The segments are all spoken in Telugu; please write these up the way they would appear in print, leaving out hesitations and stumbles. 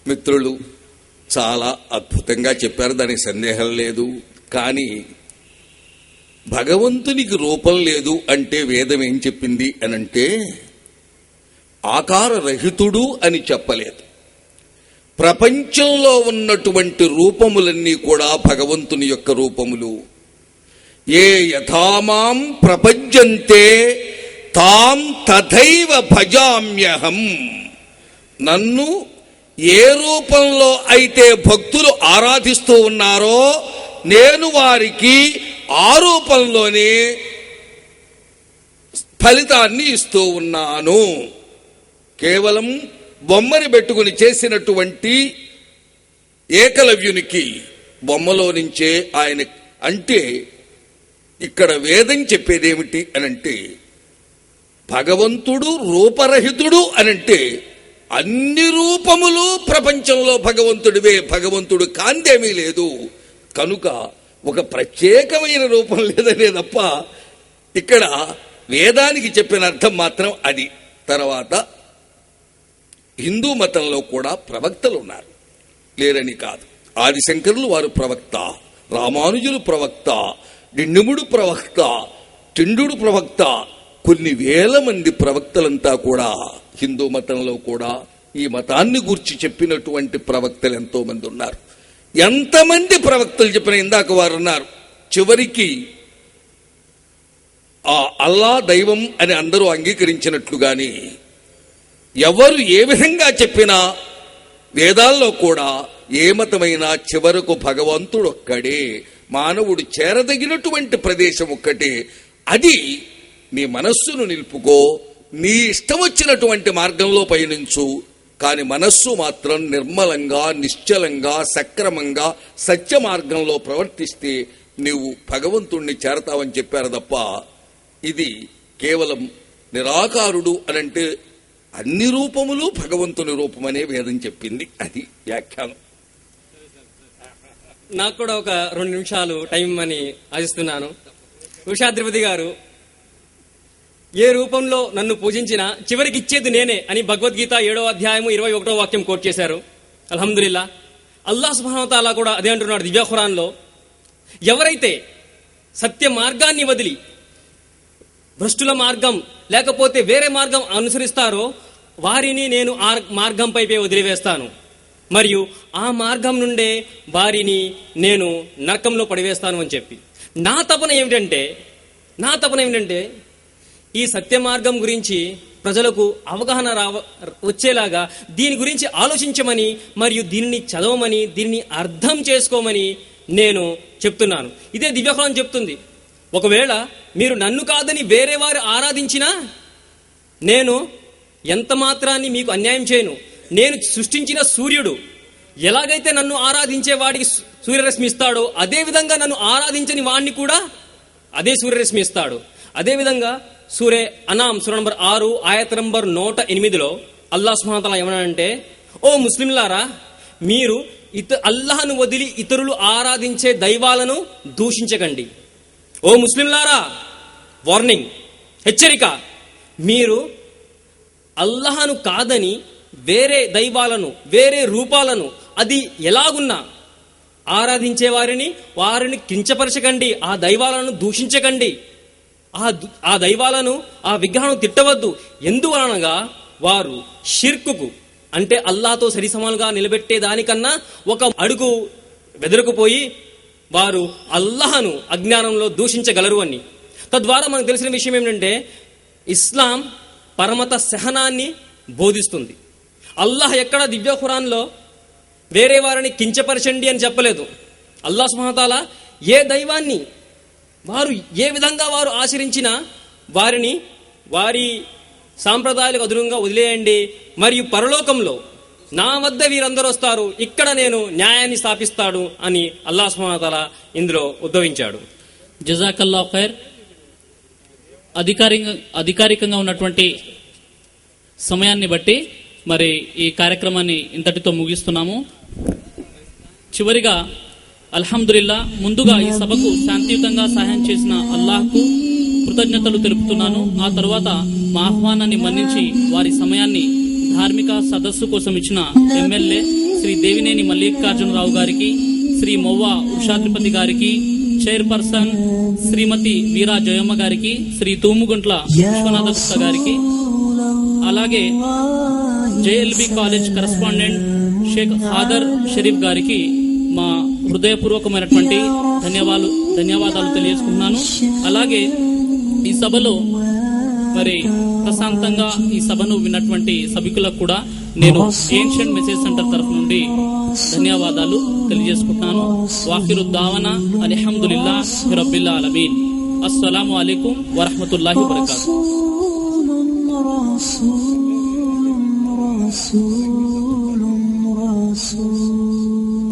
మిత్రులు చాలా అద్భుతంగా చెప్పారు, దానికి సందేహం లేదు. కానీ భగవంతునికి రూపం లేదు అంటే వేదం ఏం చెప్పింది అనంటే ఆకారరహితుడు అని చెప్పలేదు. ప్రపంచంలో ఉన్నటువంటి రూపములన్నీ కూడా భగవంతుని యొక్క రూపములు. ఏ యథామాం ప్రపంచంతే తాం తథైవ భజామ్యహం. నన్ను ఏ రూపంలో అయితే భక్తులు ఆరాధిస్తూ ఉన్నారో నేను వారికి ఆ రూపంలోనే ఫలితాన్ని ఇస్తూ ఉన్నాను. కేవలం బొమ్మని పెట్టుకుని చేసినటువంటి ఏకలవ్యునికి బొమ్మలో నుంచే ఆయన అంటే ఇక్కడ వేదం చెప్పేదేమిటి అనంటే భగవంతుడు రూపరహితుడు అనంటే అన్ని రూపములు ప్రపంచంలో భగవంతుడివే, భగవంతుడు కాంతేమీ లేదు. కనుక ఒక ప్రత్యేకమైన రూపం లేదనే తప్ప ఇక్కడ వేదానికి చెప్పిన అర్థం మాత్రం అది. తర్వాత హిందూ మతంలో కూడా ప్రవక్తలు ఉన్నారు, లేరని కాదు. ఆదిశంకరులు వారు ప్రవక్త, రామానుజులు ప్రవక్త, డిండిముడు ప్రవక్త, టిండుడు ప్రవక్త, కొన్ని వేల మంది ప్రవక్తలంతా కూడా హిందూ మతంలో కూడా ఈ మతాన్ని గూర్చి చెప్పినటువంటి ప్రవక్తలు ఎంతో మంది ఉన్నారు. ఎంతమంది ప్రవక్తలు చెప్పిన ఇందాక వారు ఉన్నారు. చివరికి ఆ అల్లా దైవం అని అందరూ అంగీకరించినట్లుగాని ఎవరు ఏ విధంగా చెప్పినా వేదాల్లో కూడా ఏ మతమైనా చివరకు భగవంతుడు ఒక్కడే, మానవుడు చేరదగినటువంటి ప్రదేశం ఒక్కటే. అది నీ మనస్సును నిలుపుకో, నీ ఇష్టం వచ్చినటువంటి మార్గంలో పయనించు. కాని మనస్సు మాత్రం నిర్మలంగా, నిశ్చలంగా, సక్రమంగా సత్య మార్గంలో ప్రవర్తిస్తే నీవు భగవంతుణ్ణి చేరతావని చెప్పారు తప్ప ఇది కేవలం నిరాకారుడు అనంటే అన్ని రూపములు భగవంతుని రూపమనే వేదం చెప్పింది. అది వ్యాఖ్యానం. నాకు కూడా ఒక 2 నిమిషాలు టైం అని ఆశిస్తున్నాను. ఉషాద్రిపతి గారు ఏ రూపంలో నన్ను పూజించినా చివరికి ఇచ్చేది నేనే అని భగవద్గీత 7వ అధ్యాయము 21వ వాక్యం కోట్ చేశారు. అల్హమ్దులిల్లా. అల్లాహ్ సుబ్హానహు వ తఆలా కూడా అదే అంటున్నాడు దివ్య ఖురాన్లో. ఎవరైతే సత్య మార్గాన్ని వదిలి భ్రష్టుల మార్గం లేకపోతే వేరే మార్గం అనుసరిస్తారో వారిని నేను ఆ మార్గంపై వదిలివేస్తాను, మరియు ఆ మార్గం నుండే వారిని నేను నరకంలో పడివేస్తాను అని చెప్పి నా తపన ఏమిటంటే ఈ సత్య మార్గం గురించి ప్రజలకు అవగాహన వచ్చేలాగా దీని గురించి ఆలోచించమని మరియు దీనిని చదవమని దీన్ని అర్థం చేసుకోమని నేను చెప్తున్నాను. ఇదే దివ్యఖురాన్ చెప్తుంది. ఒకవేళ మీరు నన్ను కాదని వేరే వారు ఆరాధించినా నేను ఎంత మాత్రాన్ని మీకు అన్యాయం చేయను. నేను సృష్టించిన సూర్యుడు ఎలాగైతే నన్ను ఆరాధించే వాడికి సూర్యరశ్మి ఇస్తాడో అదే విధంగా నన్ను ఆరాధించని వాడిని కూడా అదే సూర్యరశ్మి ఇస్తాడు. అదేవిధంగా సూరే అనాం సూర నంబర్ 6 ఆయత నంబర్ 108లో అల్లాహ్ సుబ్హానహు వ తఆలా ఏమన్నాడంటే, ఓ ముస్లింలారా, మీరు అల్లాహ్ను వదిలి ఇతరులు ఆరాధించే దైవాలను దూషించకండి. ఓ ముస్లింలారా, వార్నింగ్, హెచ్చరిక. మీరు అల్లాహ్ను కాదని వేరే దైవాలను వేరే రూపాలను అది ఎలాగున్నా ఆరాధించే వారిని కించపరచకండి, ఆ దైవాలను దూషించకండి, ఆ దైవాలను ఆ విగ్రహాలను తిట్టవద్దు. ఎందువలనగా వారు షిర్కుకు అంటే అల్లాహ్తో సరిసమానుగా నిలబెట్టే దానికన్నా ఒక అడుగు వెదరుకుపోయి వారు అల్లాహ్ను అజ్ఞానంలో దూషించగలరు అని. తద్వారా మనకు తెలిసిన విషయం ఏమిటంటే ఇస్లాం పరమత సహనాన్ని బోధిస్తుంది. అల్లాహ్ ఎక్కడ దివ్య ఖురాన్లో వేరే వారిని కించపరచండి అని చెప్పలేదు. అల్లాహ్ సుబ్హానహు వ తఆలా ఏ దైవాన్ని వారు ఏ విధంగా వారు ఆచరించినా వారిని వారి సాంప్రదాయాలకు అనుగుణంగా వదిలేయండి, మరియు పరలోకంలో నా వద్ద వీరందరూ వస్తారు, ఇక్కడ నేను న్యాయాన్ని స్థాపిస్తాడు అని అల్లాహ్ సుబ్హానహు వ తఆలా ఇందులో ఉద్భవించాడు. జజాకల్లాహు ఖైర్. అధికారికంగా ఉన్నటువంటి సమయాన్ని బట్టి మరి ఈ కార్యక్రమాన్ని ఇంతటితో ముగిస్తున్నాము. చివరిగా అల్హమ్దులిల్లా, ముందుగా ఈ సభకు శాంతియుతంగా సహాయం చేసిన అల్లాహ్కు కృతజ్ఞతలు తెలుపుతున్నాను. ఆ తరువాత మా ఆహ్వానాన్ని మన్నించి వారి సమయాన్ని ధార్మిక సదస్సు కోసం ఇచ్చిన ఎమ్మెల్యే శ్రీ దేవినేని మల్లికార్జునరావు గారికి, శ్రీ మొవ్వ ఉషాద్రిపతి గారికి, చైర్పర్సన్ శ్రీమతి వీరా జయమ్మ గారికి, శ్రీ తూముగుంట్ల విశ్వనాథ గుప్తా గారికి, అలాగే JLB college correspondent Sheikh Adar Sharif గారికి మా హృదయపూర్వకమైనటువంటి ధన్యవాదాలు తెలియజేసుకుంటున్నాను. అలాగే ఈ సభలో మరి ప్రశాంతంగా ఈ సభను విన్నటువంటి సభికులకు కూడా నేను ఏన్షియంట్ మెసేజ్ సెంటర్ తరఫు నుండి ధన్యవాదాలు తెలియజేసుకుంటున్నాను. వాఖిరు దావనా అల్హమ్దులిల్లాహి రబ్బిల్ ఆలమీన్. అస్సలాము అలైకుం వరహ్మతుల్లాహి వబరకాతుహు.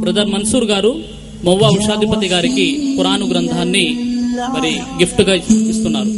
బ్రదర్ మన్సూర్ గారు మొవ్వ ఉషాధిపతి గారికి ఖురాను గ్రంథాన్ని మరి గిఫ్ట్ గా ఇస్తున్నారు.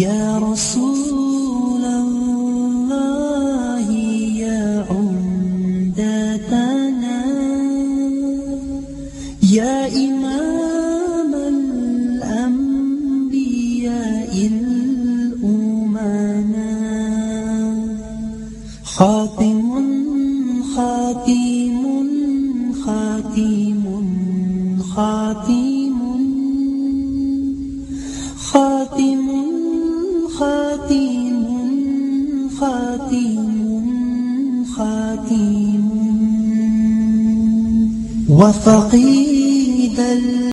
يا رسول الله يا عمدتنا يا إمام الأنبياء الأمنا خاتم خاتم خاتم خاتم خاتم خاتم خاتم خاتم وفقيد